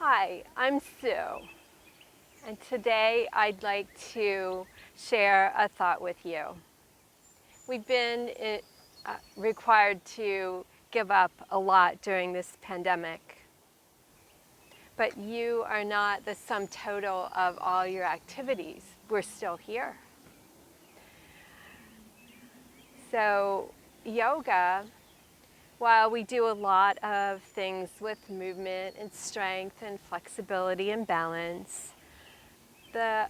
Hi, I'm Sue, and today I'd like to share a thought with you. We've been required to give up a lot during this pandemic, but you are not the sum total of all your activities. We're still here. So, yoga, while we do a lot of things with movement and strength and flexibility and balance, the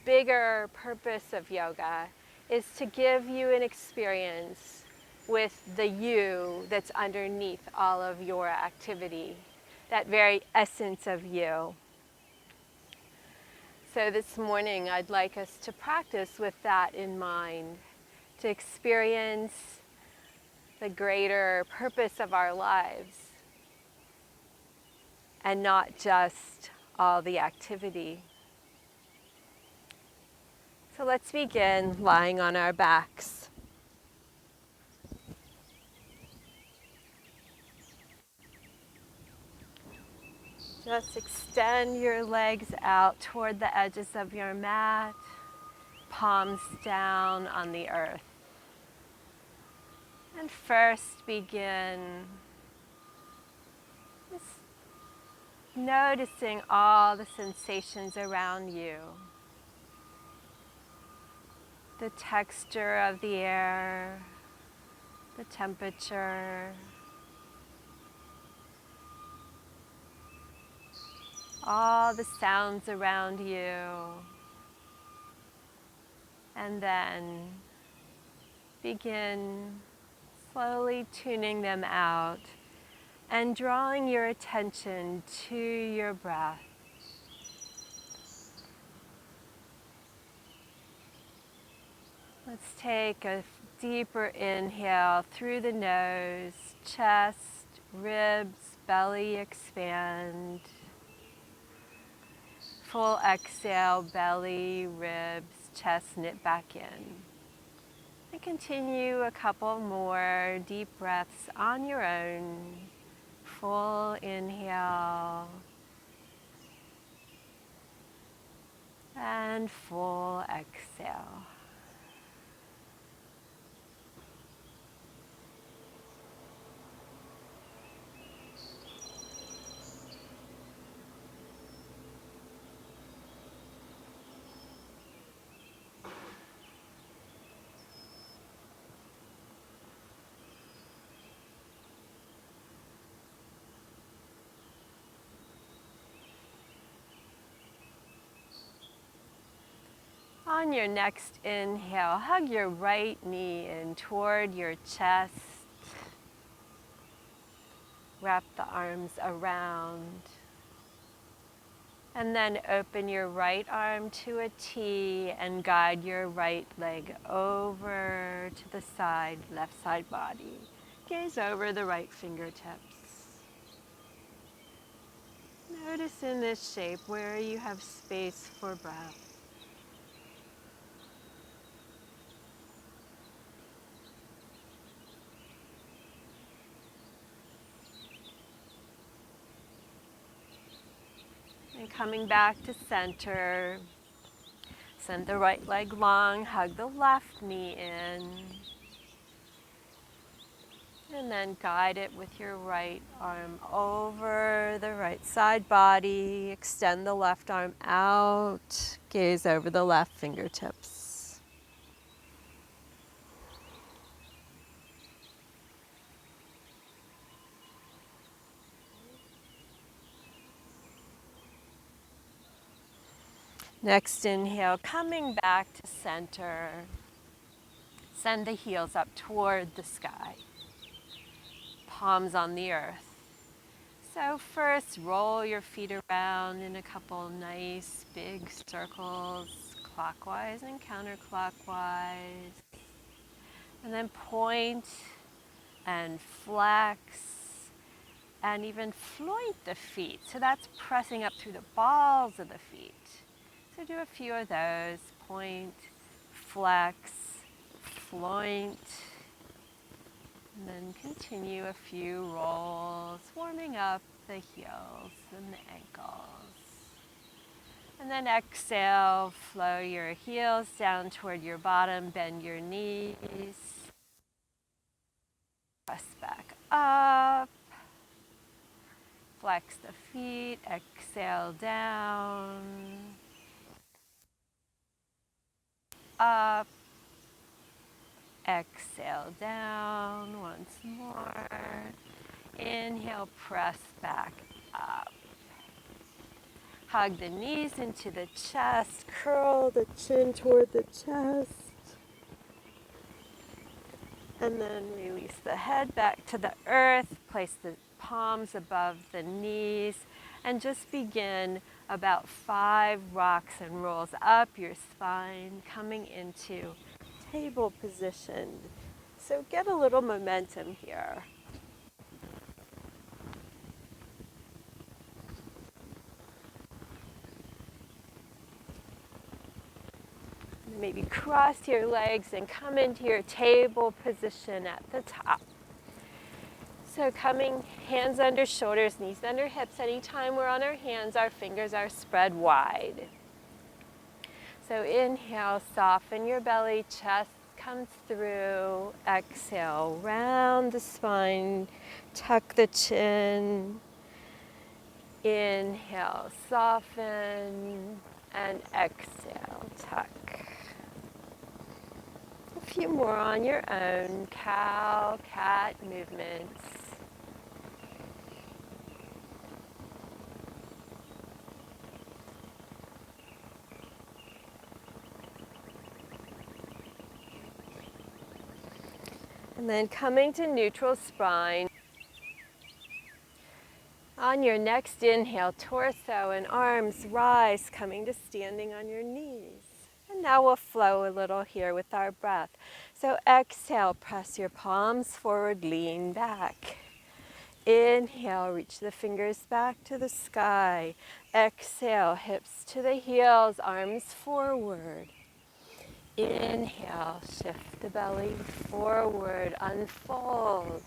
bigger purpose of yoga is to give you an experience with the you that's underneath all of your activity, that very essence of you. So this morning I'd like us to practice with that in mind, to experience the greater purpose of our lives and not just all the activity. So let's begin lying on our backs. Just extend your legs out toward the edges of your mat, palms down on the earth. And first begin just noticing all the sensations around you. The texture of the air, the temperature, all the sounds around you, and then begin slowly tuning them out and drawing your attention to your breath. Let's take a deeper inhale through the nose, chest, ribs, belly expand. Full exhale, belly, ribs, chest knit back in. And continue a couple more deep breaths on your own. Full inhale and full exhale. On your next inhale, hug your right knee in toward your chest. Wrap the arms around. And then open your right arm to a T and guide your right leg over to the side, left side body. Gaze over the right fingertips. Notice in this shape where you have space for breath. And coming back to center, send the right leg long, hug the left knee in. And then guide it with your right arm over the right side body. Extend the left arm out. Gaze over the left fingertips. Next inhale, coming back to center. Send the heels up toward the sky. Palms on the earth. So first, roll your feet around in a couple nice big circles, clockwise and counterclockwise. And then point and flex and even floint the feet. So that's pressing up through the balls of the feet. So do a few of those. Point, flex, floint. And then continue a few rolls, warming up the heels and the ankles. And then exhale, flow your heels down toward your bottom, bend your knees. Press back up. Flex the feet, exhale down. Up. Exhale down once more. Inhale, press back up. Hug the knees into the chest, curl the chin toward the chest. And then release the head back to the earth, place the palms above the knees, and just begin about 5 rocks and rolls up your spine, coming into table position. So get a little momentum here. Maybe cross your legs and come into your table position at the top. So coming, hands under shoulders, knees under hips. Anytime we're on our hands, our fingers are spread wide. So inhale, soften your belly, chest comes through. Exhale, round the spine, tuck the chin. Inhale, soften, and exhale, tuck. A few more on your own, cow, cat movements. And then coming to neutral spine. On your next inhale, torso and arms rise, coming to standing on your knees. And now we'll flow a little here with our breath. So exhale, press your palms forward, lean back. Inhale, reach the fingers back to the sky. Exhale, hips to the heels, arms forward. Inhale, shift the belly forward, unfold.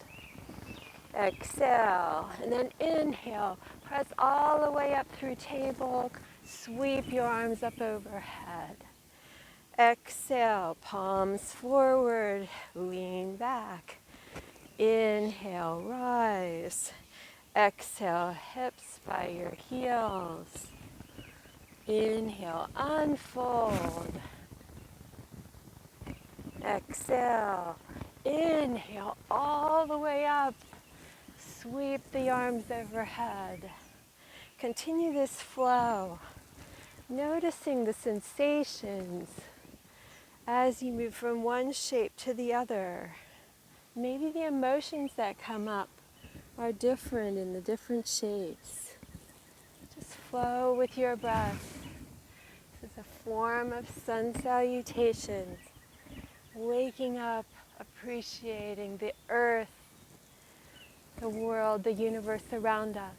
Exhale, and then inhale, press all the way up through table, sweep your arms up overhead. Exhale, palms forward, lean back. Inhale, rise. Exhale, hips by your heels. Inhale, unfold. Exhale, inhale all the way up. Sweep the arms overhead. Continue this flow, noticing the sensations as you move from one shape to the other. Maybe the emotions that come up are different in the different shapes. Just flow with your breath. This is a form of sun salutations. Waking up, appreciating the earth, the world, the universe around us.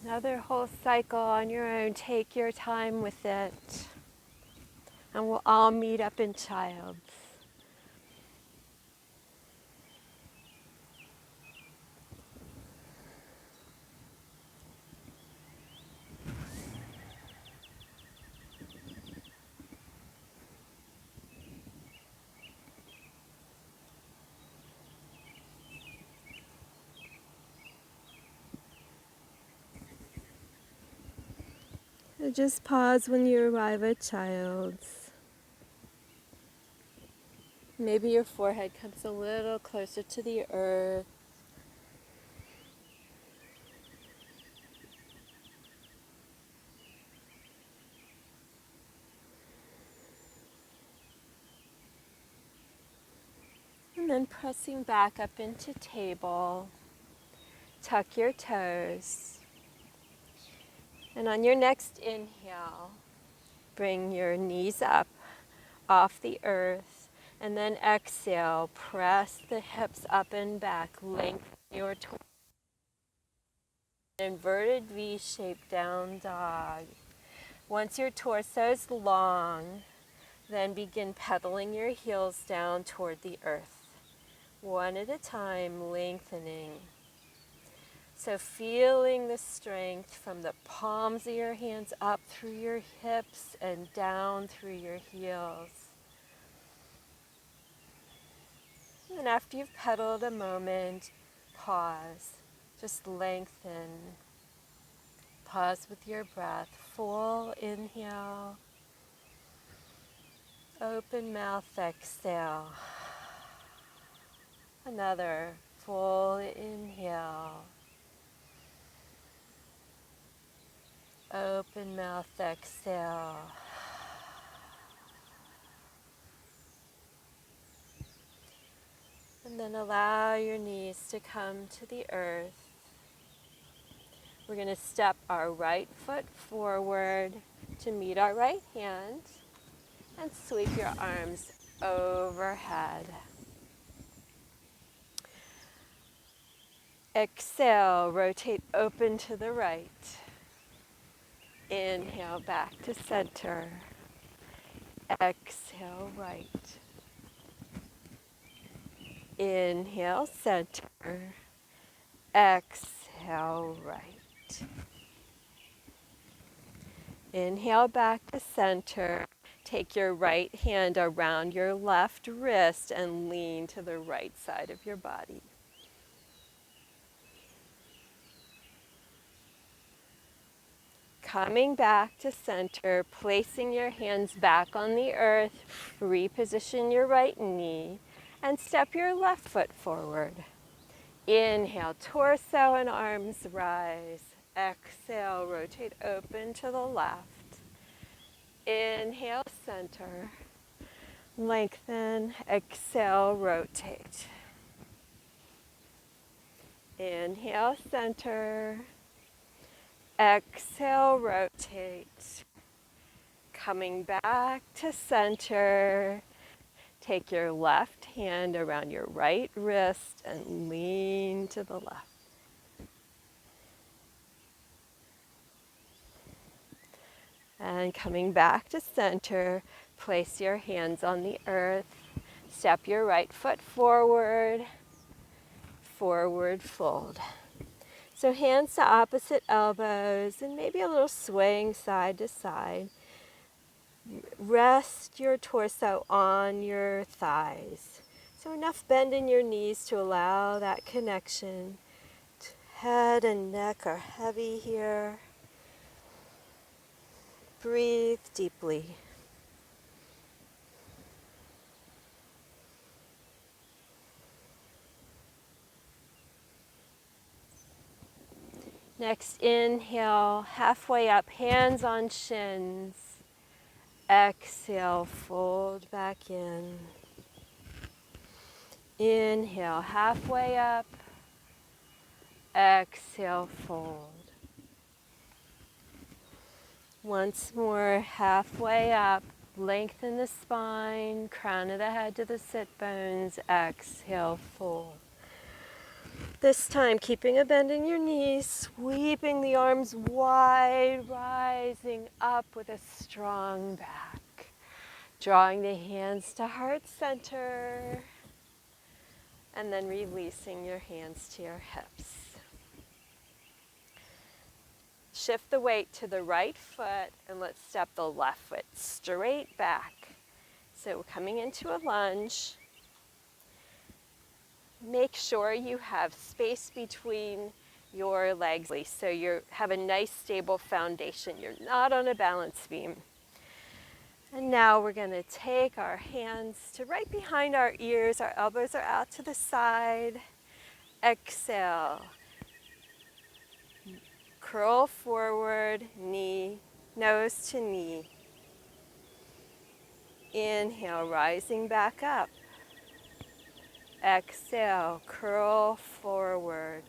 Another whole cycle on your own. Take your time with it. And we'll all meet up in child's. So just pause when you arrive at child's. Maybe your forehead comes a little closer to the earth. And then pressing back up into table. Tuck your toes. And on your next inhale, bring your knees up, off the earth. And then exhale, press the hips up and back, lengthen your torso. Inverted V shape down dog. Once your torso is long, then begin pedaling your heels down toward the earth. One at a time, lengthening. So feeling the strength from the palms of your hands up through your hips and down through your heels. And after you've pedaled a moment, pause. Just lengthen. Pause with your breath. Full inhale. Open mouth, exhale. Another full inhale. Open mouth, exhale. And then allow your knees to come to the earth. We're going to step our right foot forward to meet our right hand and sweep your arms overhead. Exhale, rotate open to the right. Inhale, back to center. Exhale, right. Inhale, center. Exhale, right. Inhale, back to center. Take your right hand around your left wrist and lean to the right side of your body. Coming back to center, placing your hands back on the earth, reposition your right knee, and step your left foot forward. Inhale, torso and arms rise. Exhale, rotate open to the left. Inhale, center. Lengthen. Exhale, rotate. Inhale, center. Exhale, rotate. Coming back to center. Take your left hand around your right wrist and lean to the left. And coming back to center, place your hands on the earth. Step your right foot forward, forward fold. So hands to opposite elbows and maybe a little swaying side to side. Rest your torso on your thighs. So enough bend in your knees to allow that connection. Head and neck are heavy here. Breathe deeply. Next, inhale, halfway up, hands on shins. Exhale, fold back in. Inhale, halfway up. Exhale, fold. Once more, halfway up. Lengthen the spine, crown of the head to the sit bones. Exhale, fold. This time, keeping a bend in your knees, sweeping the arms wide, rising up with a strong back. Drawing the hands to heart center, and then releasing your hands to your hips. Shift the weight to the right foot, and let's step the left foot straight back. So we're coming into a lunge. Make sure you have space between your legs so you have a nice stable foundation. You're not on a balance beam. And now we're going to take our hands to right behind our ears. Our elbows are out to the side. Exhale. Curl forward, knee, nose to knee. Inhale, rising back up. Exhale, curl forward.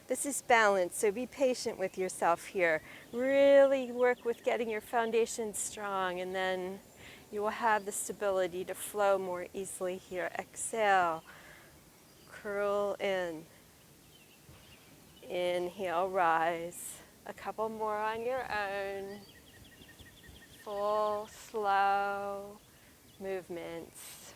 This is balance, so be patient with yourself here. Really work with getting your foundation strong, and then you will have the stability to flow more easily here. Exhale, curl in. Inhale, rise. A couple more on your own. Full, slow movements.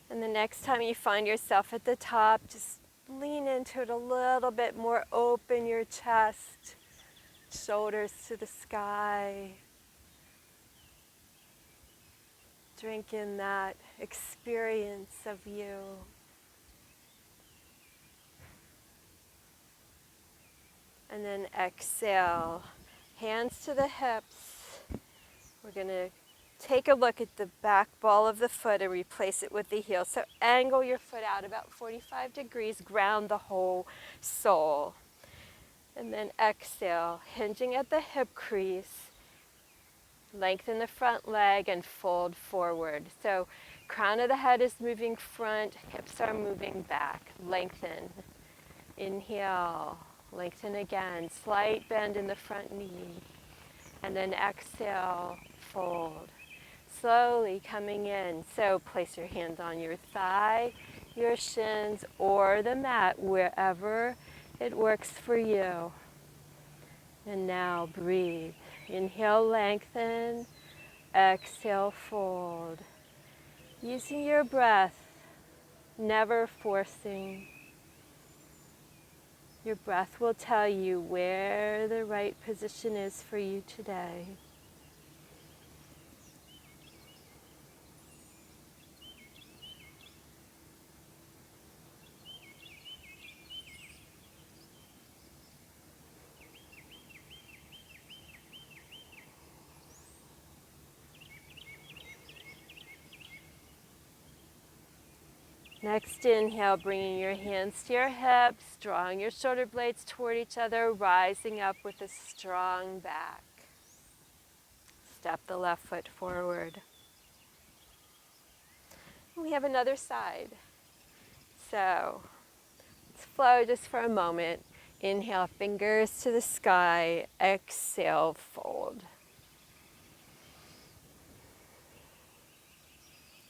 And the next time you find yourself at the top, just lean into it a little bit more. Open your chest, shoulders to the sky. Drink in that experience of you. And then exhale, hands to the hips. We're going to take a look at the back ball of the foot and replace it with the heel. So angle your foot out about 45 degrees, ground the whole sole. And then exhale, hinging at the hip crease. Lengthen the front leg and fold forward. So crown of the head is moving front, hips are moving back. Lengthen. Inhale, lengthen again. Slight bend in the front knee. And then exhale, fold. Slowly coming in. So place your hands on your thigh, your shins, or the mat, wherever it works for you. And now breathe. Inhale, lengthen. Exhale, fold. Using your breath, never forcing. Your breath will tell you where the right position is for you today. Next inhale, bringing your hands to your hips, drawing your shoulder blades toward each other, rising up with a strong back. Step the left foot forward. We have another side. So let's flow just for a moment. Inhale, fingers to the sky. Exhale, fold.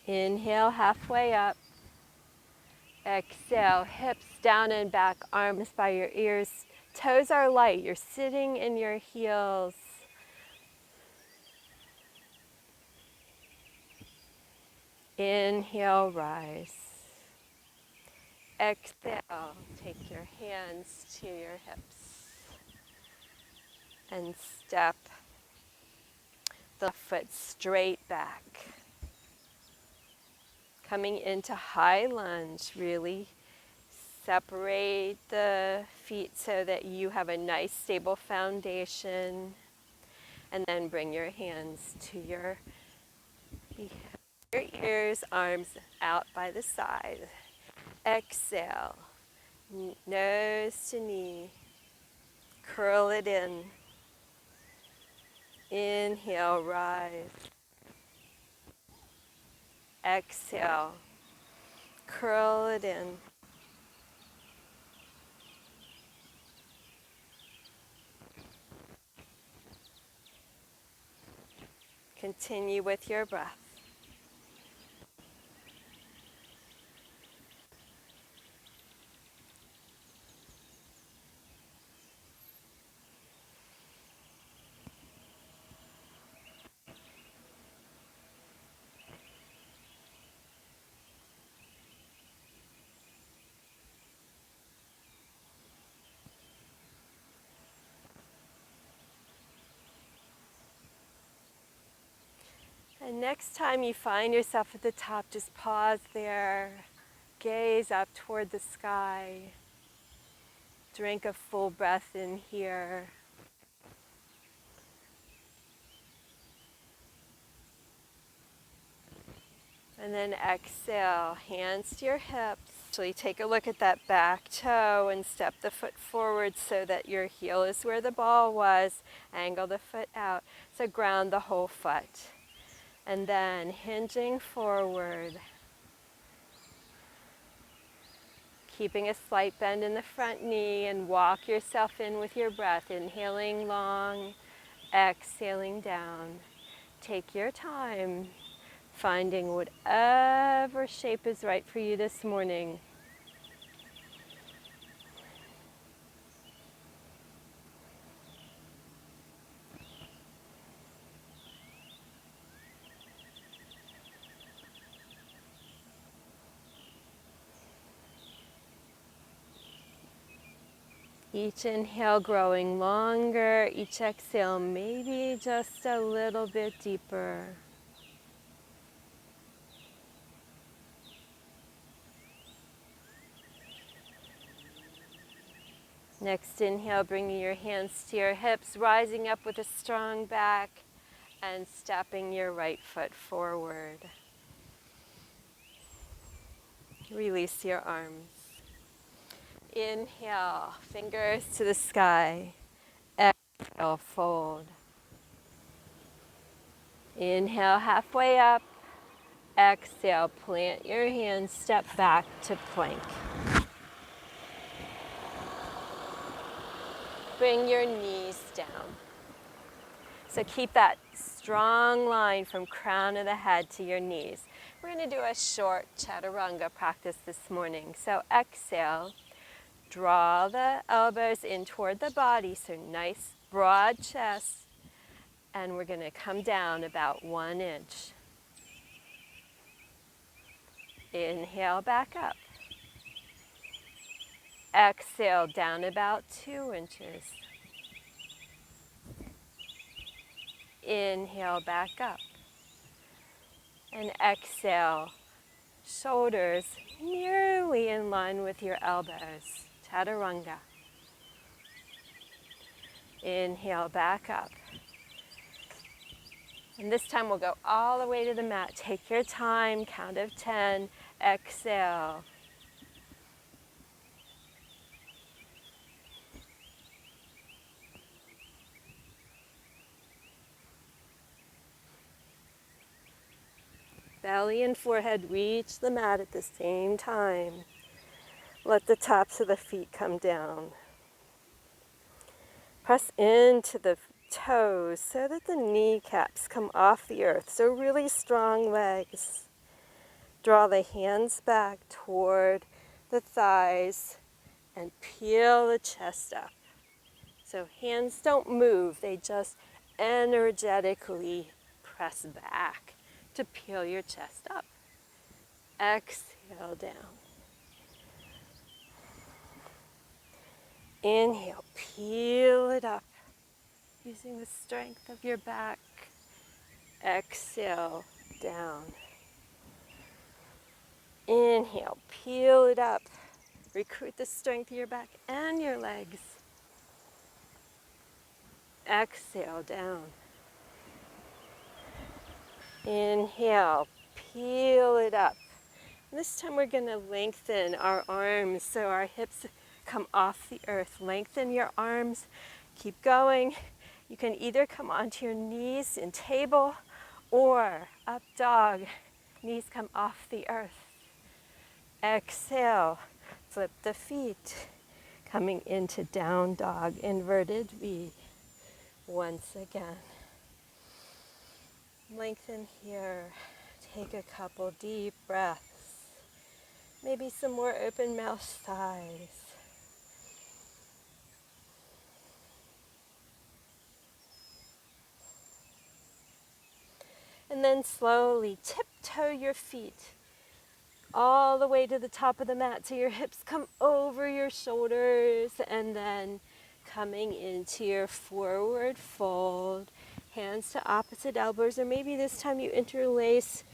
Inhale, halfway up. Exhale, hips down and back, arms by your ears. Toes are light. You're sitting in your heels. Inhale, rise. Exhale, take your hands to your hips. And step the foot straight back. Coming into high lunge, really separate the feet so that you have a nice stable foundation. And then bring your hands to your ears, arms out by the side. Exhale, nose to knee. Curl it in. Inhale, rise. Exhale, curl it in. Continue with your breath. And next time you find yourself at the top, just pause there, gaze up toward the sky, drink a full breath in here. And then exhale, hands to your hips. Actually, take a look at that back toe and step the foot forward so that your heel is where the ball was. Angle the foot out. So ground the whole foot. And then hinging forward. Keeping a slight bend in the front knee and walk yourself in with your breath. Inhaling long, exhaling down. Take your time, finding whatever shape is right for you this morning. Each inhale growing longer, each exhale maybe just a little bit deeper. Next inhale, bringing your hands to your hips, rising up with a strong back and stepping your right foot forward. Release your arms. Inhale, fingers to the sky. Exhale, fold. Inhale, halfway up. Exhale, plant your hands, step back to plank. Bring your knees down. So keep that strong line from crown of the head to your knees. We're going to do a short chaturanga practice this morning. So exhale, draw the elbows in toward the body, so nice broad chest. And we're going to come down about 1 inch. Inhale, back up. Exhale, down about 2 inches. Inhale, back up. And exhale, shoulders nearly in line with your elbows. Chaturanga. Inhale, back up. And this time we'll go all the way to the mat. Take your time, count of 10. Exhale. Belly and forehead reach the mat at the same time. Let the tops of the feet come down. Press into the toes so that the kneecaps come off the earth. So really strong legs. Draw the hands back toward the thighs and peel the chest up. So hands don't move, they just energetically press back to peel your chest up. Exhale down. Inhale, peel it up using the strength of your back. Exhale down. Inhale, peel it up. Recruit the strength of your back and your legs. Exhale down. Inhale, peel it up. This time we're going to lengthen our arms so our hips come off the earth. Lengthen your arms. Keep going. You can either come onto your knees in table or up dog. Knees come off the earth. Exhale. Flip the feet. Coming into down dog, inverted V. Once again. Lengthen here. Take a couple deep breaths. Maybe some more open mouth sighs. And then slowly tiptoe your feet all the way to the top of the mat so your hips come over your shoulders, and then coming into your forward fold. Hands to opposite elbows, or maybe this time you interlace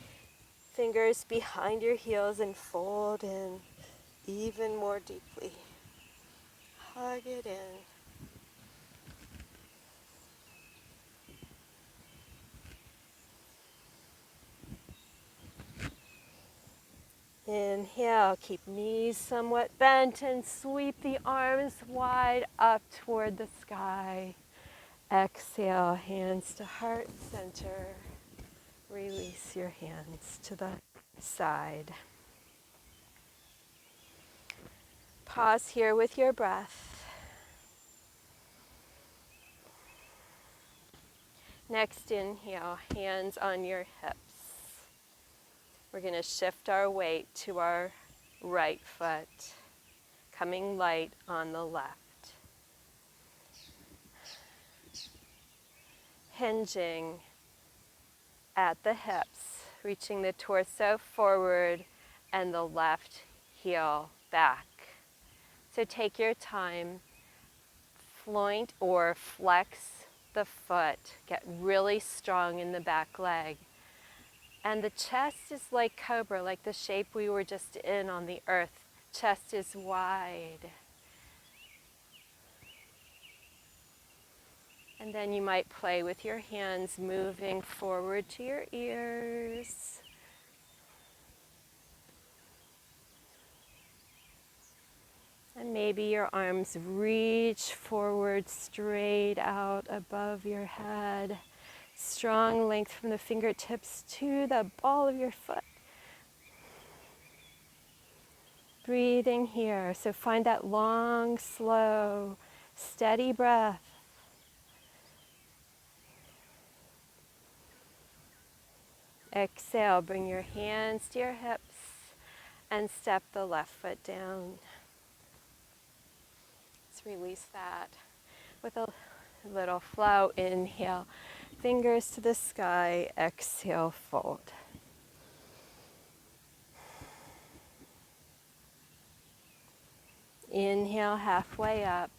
fingers behind your heels and fold in even more deeply. Hug it in. Inhale, keep knees somewhat bent and sweep the arms wide up toward the sky. Exhale, hands to heart center. Release your hands to the side. Pause here with your breath. Next inhale, hands on your hips. We're going to shift our weight to our right foot, coming light on the left. Hinging at the hips, reaching the torso forward and the left heel back. So take your time, floint or flex the foot, get really strong in the back leg. And the chest is like cobra, like the shape we were just in on the earth. Chest is wide. And then you might play with your hands, moving forward to your ears. And maybe your arms reach forward, straight out above your head. Strong length from the fingertips to the ball of your foot. Breathing here. So find that long, slow, steady breath. Exhale, bring your hands to your hips and step the left foot down. Let's release that with a little flow. Inhale, fingers to the sky. Exhale, fold. Inhale, halfway up.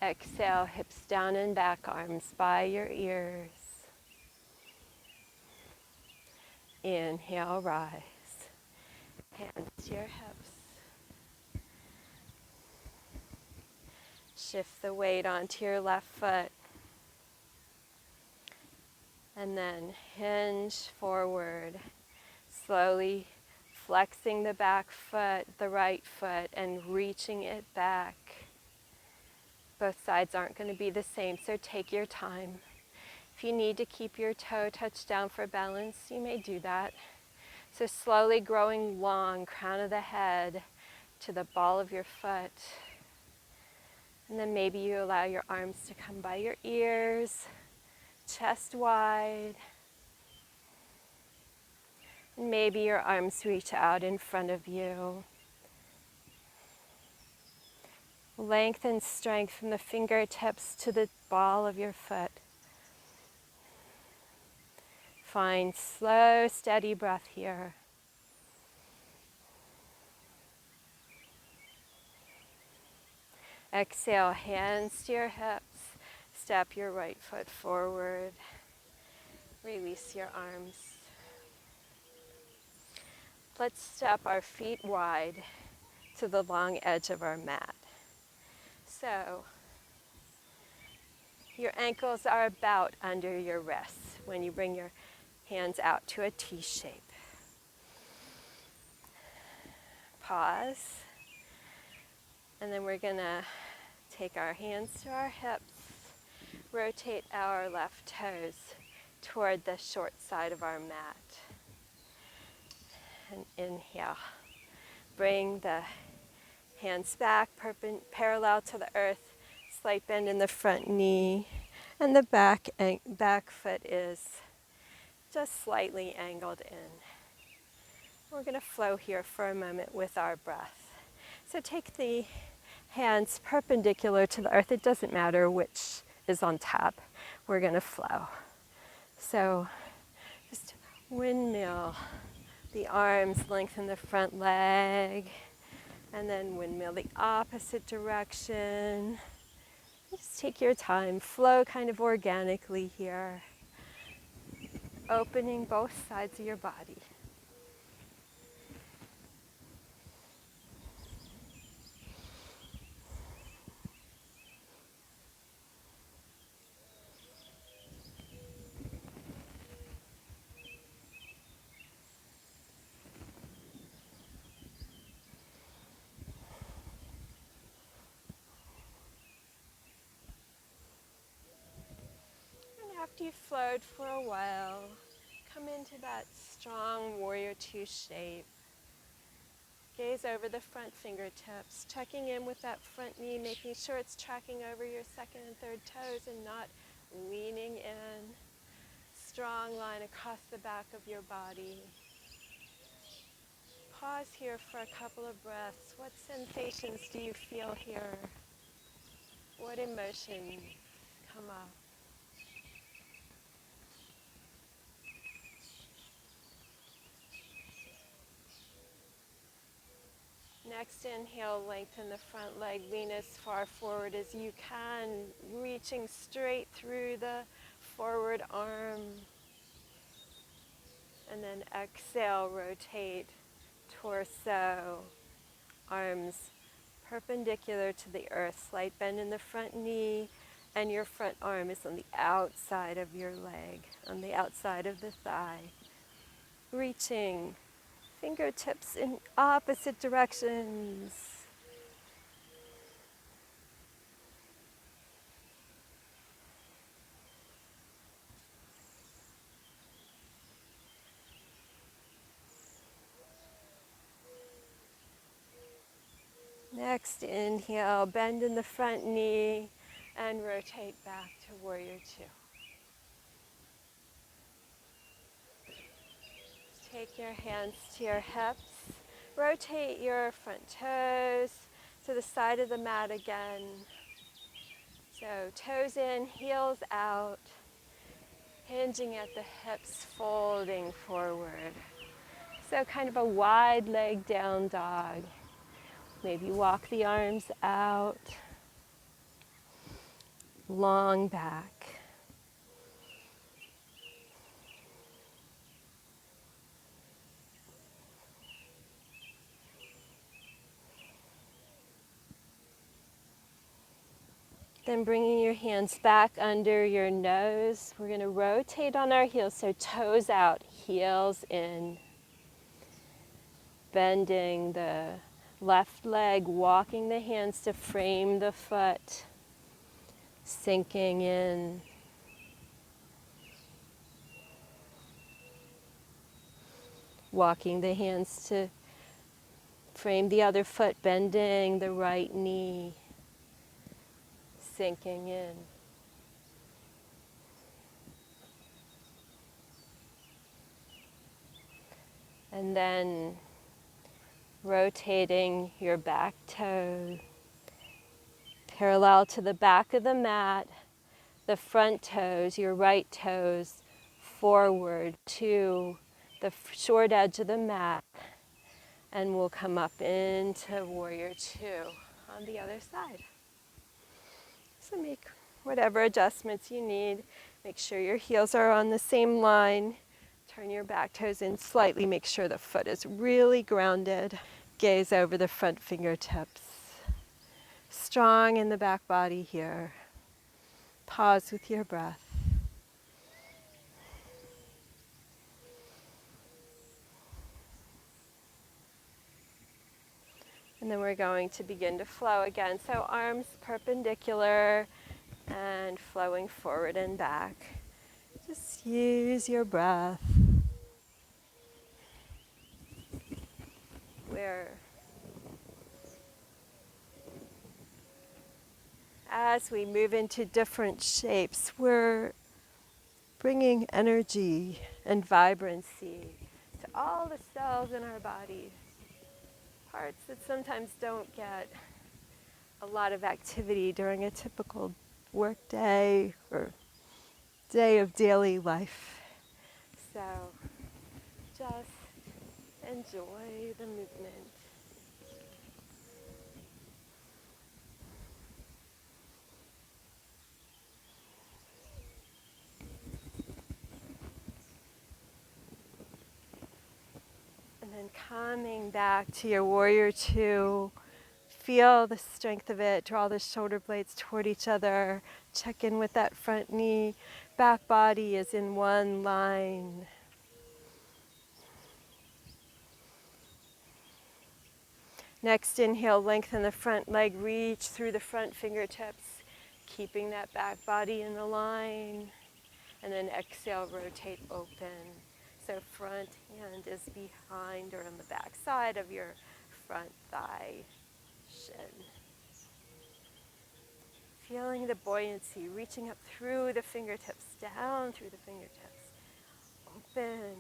Exhale, hips down and back, arms by your ears. Inhale, rise. Hands to your hips. Shift the weight onto your left foot. And then hinge forward, slowly flexing the back foot, the right foot, and reaching it back. Both sides aren't going to be the same, so take your time. If you need to keep your toe touched down for balance, you may do that. So slowly growing long, crown of the head to the ball of your foot. And then maybe you allow your arms to come by your ears, chest wide. And maybe your arms reach out in front of you. Length and strength from the fingertips to the ball of your foot. Find slow, steady breath here. Exhale, hands to your hips. Step your right foot forward. Release your arms. Let's step our feet wide to the long edge of our mat. So, your ankles are about under your wrists when you bring your hands out to a T shape. Pause. And then we're going to take our hands to our hips, rotate our left toes toward the short side of our mat. And inhale. Bring the hands back, parallel to the earth, slight bend in the front knee, and the back foot is just slightly angled in. We're going to flow here for a moment with our breath. So take the hands perpendicular to the earth. It doesn't matter which is on top. We're going to flow. So just windmill the arms, lengthen the front leg, and then windmill the opposite direction. Just take your time. Flow kind of organically here. Opening both sides of your body. After you've flowed for a while, come into that strong warrior two shape. Gaze over the front fingertips, checking in with that front knee, making sure it's tracking over your second and third toes and not leaning in. Strong line across the back of your body. Pause here for a couple of breaths. What sensations do you feel here? What emotions come up? Next inhale, lengthen the front leg, lean as far forward as you can, reaching straight through the forward arm. And then exhale, rotate torso, arms perpendicular to the earth, slight bend in the front knee, and your front arm is on the outside of your leg, on the outside of the thigh. Reaching fingertips in opposite directions. Next inhale, bend in the front knee and rotate back to warrior two. Take your hands to your hips. Rotate your front toes to the side of the mat again. So toes in, heels out, hinging at the hips, folding forward. So kind of a wide leg down dog. Maybe walk the arms out, long back. Then bringing your hands back under your nose. We're going to rotate on our heels, so toes out, heels in. Bending the left leg, walking the hands to frame the foot. Sinking in. Walking the hands to frame the other foot, bending the right knee. Sinking in. And then rotating your back toe parallel to the back of the mat, the front toes, your right toes forward to the short edge of the mat, and we'll come up into warrior two on the other side. So make whatever adjustments you need. Make sure your heels are on the same line. Turn your back toes in slightly. Make sure the foot is really grounded. Gaze over the front fingertips. Strong in the back body here. Pause with your breath. And then we're going to begin to flow again. So arms perpendicular and flowing forward and back. Just use your breath. Where as we move into different shapes, we're bringing energy and vibrancy to all the cells in our body. Parts that sometimes don't get a lot of activity during a typical work day or day of daily life. So just enjoy the movement. And then coming back to your warrior two, feel the strength of it, draw the shoulder blades toward each other, check in with that front knee, back body is in one line. Next inhale, lengthen the front leg, reach through the front fingertips, keeping that back body in the line. And then exhale, rotate open. So front hand is behind or on the back side of your front thigh shin. Feeling the buoyancy, reaching up through the fingertips, down through the fingertips. Open.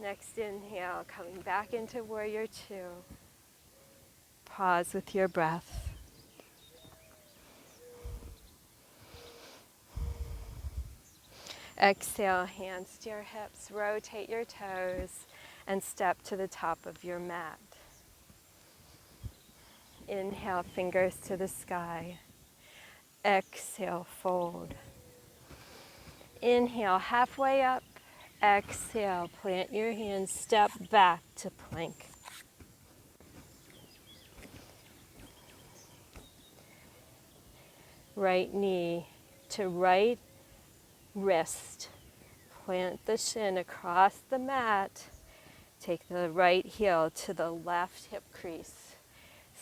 Next inhale, coming back into warrior two. Pause with your breath. Exhale, hands to your hips, rotate your toes, and step to the top of your mat. Inhale, fingers to the sky. Exhale, fold. Inhale, halfway up. Exhale, plant your hands, step back to plank. Right knee to right wrist. Plant the shin across the mat. Take the right heel to the left hip crease.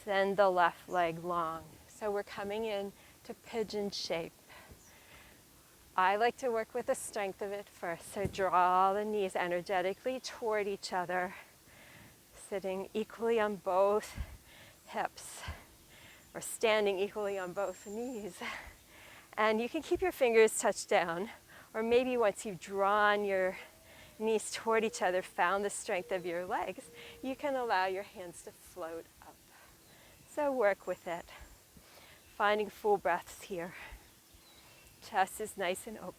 Send the left leg long. So we're coming in to pigeon shape. I like to work with the strength of it first. So draw the knees energetically toward each other, sitting equally on both hips, or standing equally on both knees. And you can keep your fingers touched down, or maybe once you've drawn your knees toward each other, found the strength of your legs, you can allow your hands to float up. So work with it, finding full breaths here. Chest is nice and open.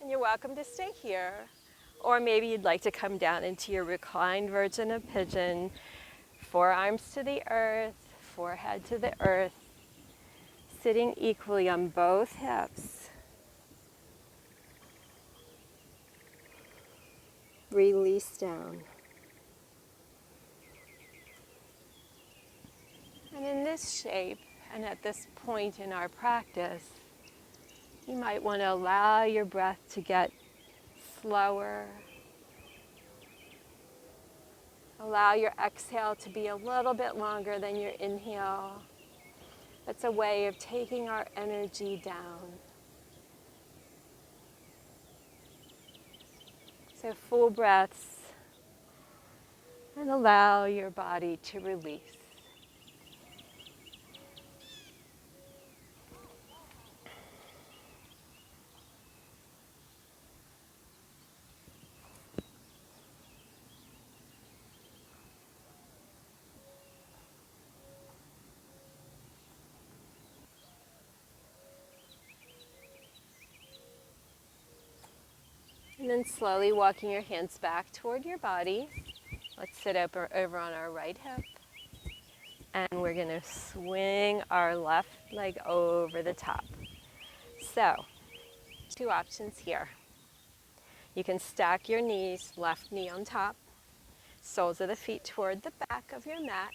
And you're welcome to stay here. Or maybe you'd like to come down into your reclined version of pigeon, forearms to the earth, forehead to the earth, sitting equally on both hips. Release down. And in this shape, and at this point in our practice, you might want to allow your breath to get slower. Allow your exhale to be a little bit longer than your inhale. It's a way of taking our energy down. So full breaths, and allow your body to release. And then slowly walking your hands back toward your body. Let's sit over on our right hip. And we're going to swing our left leg over the top. So, two options here. You can stack your knees, left knee on top, soles of the feet toward the back of your mat.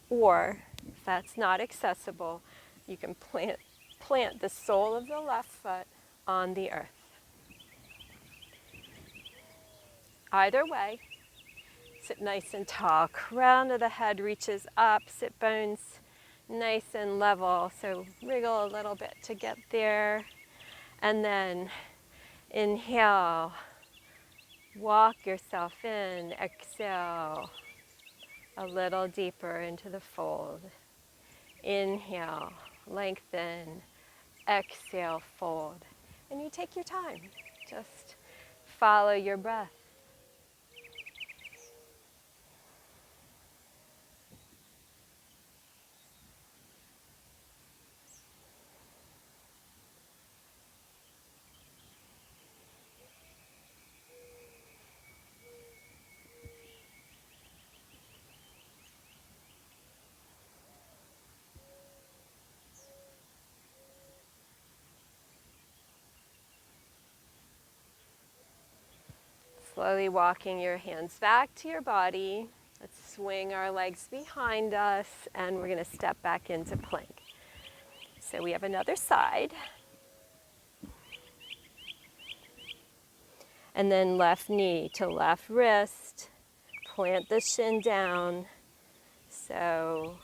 Or, if that's not accessible, you can plant the sole of the left foot on the earth. Either way, sit nice and tall. Crown of the head reaches up, sit bones nice and level. So wriggle a little bit to get there. And then inhale, walk yourself in. Exhale, a little deeper into the fold. Inhale, lengthen. Exhale, fold. And you take your time. Just follow your breath. Slowly walking your hands back to your body Let's swing our legs behind us, and we're going to step back into plank. So we have another side. And then left knee to left wrist. Plant the shin down. So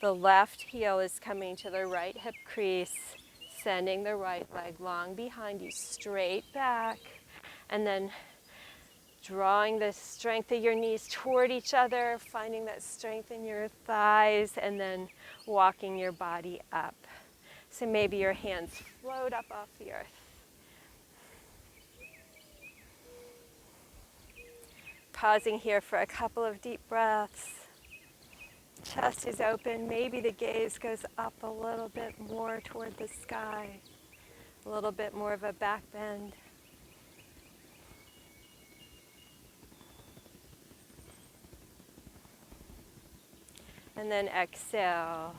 the left heel is coming to the right hip crease, sending the right leg long behind you, straight back, and then drawing the strength of your knees toward each other, finding that strength in your thighs, and then walking your body up. So maybe your hands float up off the earth. Pausing here for a couple of deep breaths. Chest is open, maybe the gaze goes up a little bit more toward the sky, a little bit more of a back bend. And then exhale,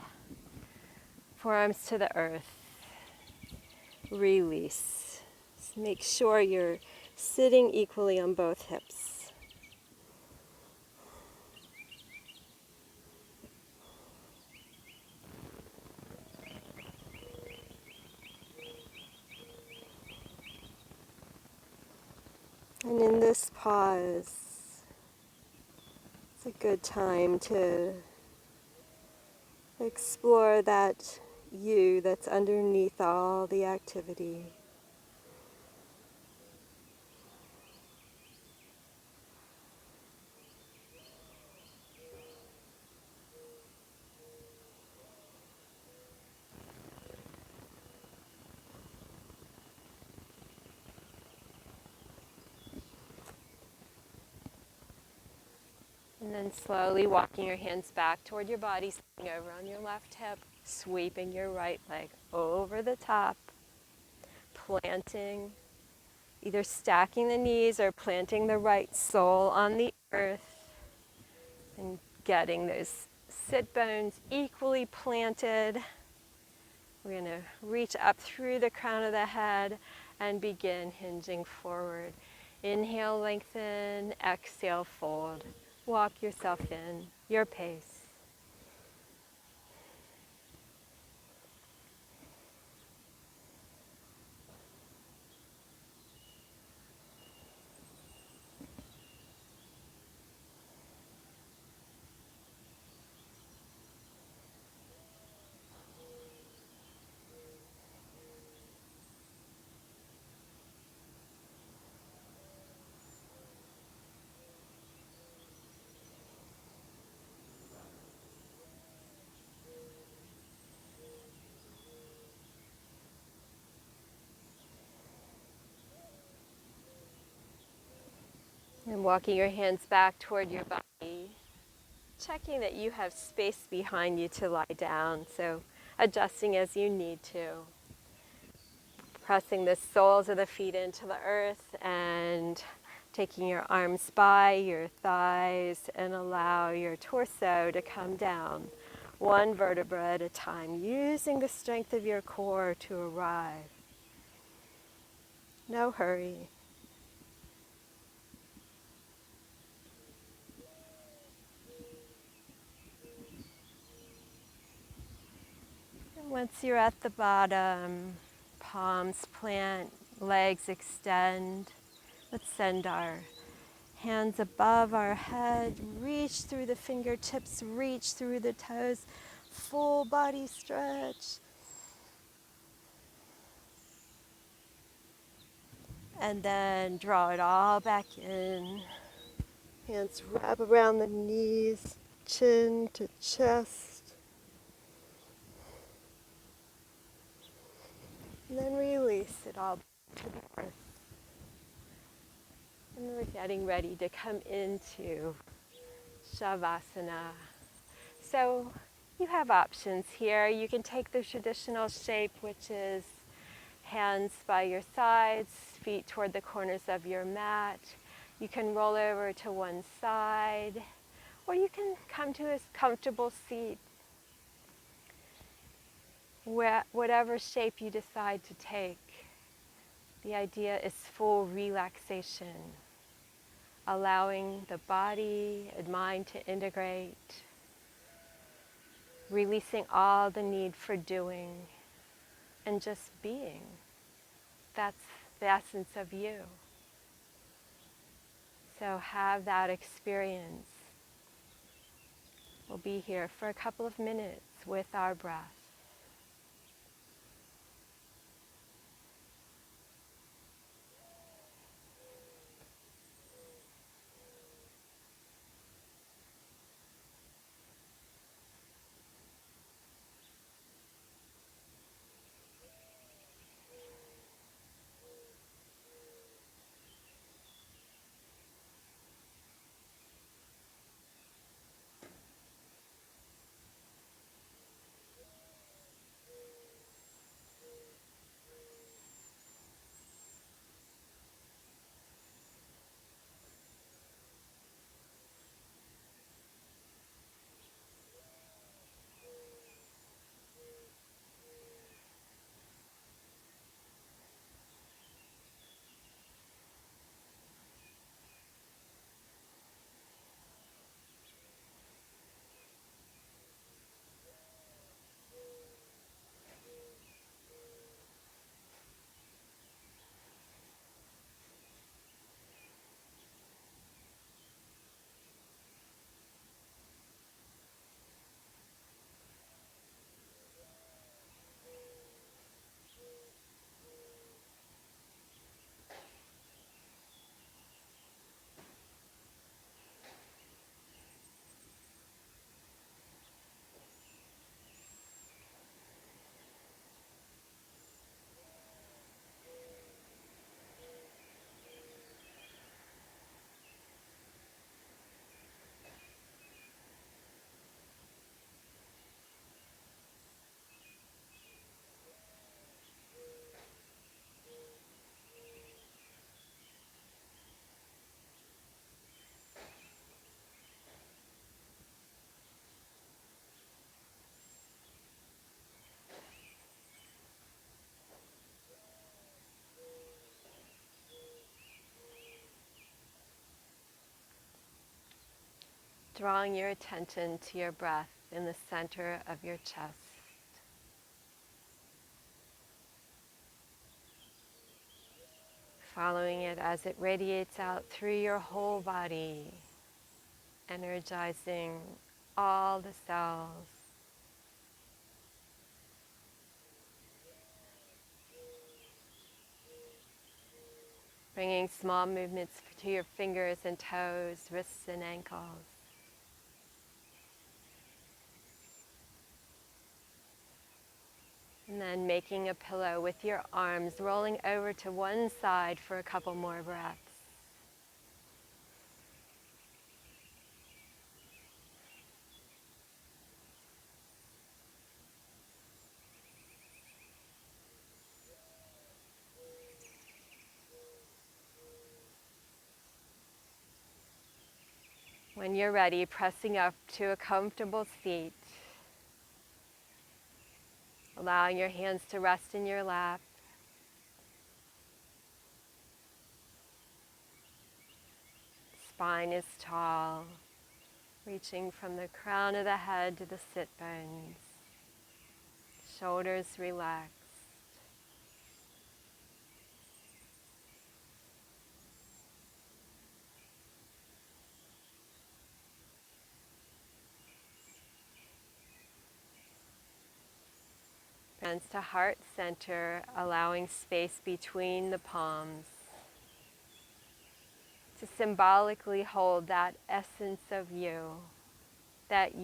forearms to the earth, release. Just make sure you're sitting equally on both hips. And in this pause, it's a good time to explore that you that's underneath all the activity. And then slowly walking your hands back toward your body, sitting over on your left hip, sweeping your right leg over the top, planting, either stacking the knees or planting the right sole on the earth, and getting those sit bones equally planted. We're going to reach up through the crown of the head and begin hinging forward. Inhale, lengthen, exhale, fold. Walk yourself in, your pace. And walking your hands back toward your body, checking that you have space behind you to lie down, so adjusting as you need to. Pressing the soles of the feet into the earth and taking your arms by your thighs and allow your torso to come down one vertebra at a time, using the strength of your core to arrive. No hurry. And once you're at the bottom, palms plant, legs extend. Let's send our hands above our head, reach through the fingertips, reach through the toes, full body stretch. And then draw it all back in. Hands wrap around the knees, chin to chest. And then release it all back to the earth. And we're getting ready to come into Shavasana. So you have options here. You can take the traditional shape, which is hands by your sides, feet toward the corners of your mat. You can roll over to one side, or you can come to a comfortable seat. Whatever shape you decide to take, the idea is full relaxation, allowing the body and mind to integrate, releasing all the need for doing and just being. That's the essence of you. So have that experience. We'll be here for a couple of minutes with our breath. Drawing your attention to your breath in the center of your chest. Following it as it radiates out through your whole body, energizing all the cells. Bringing small movements to your fingers and toes, wrists and ankles. And then making a pillow with your arms, rolling over to one side for a couple more breaths. When you're ready, pressing up to a comfortable seat. Allowing your hands to rest in your lap. Spine is tall, reaching from the crown of the head to the sit bones. Shoulders relaxed. Hands to heart center, allowing space between the palms to symbolically hold that essence of you that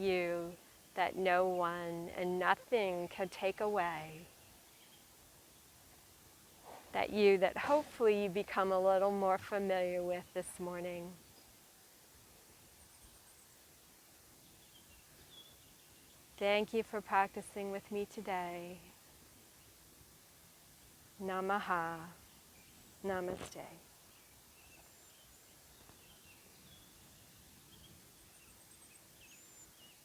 no one and nothing can take away. That you that hopefully you become a little more familiar with this morning. Thank you for practicing with me today. Namaha. Namaste.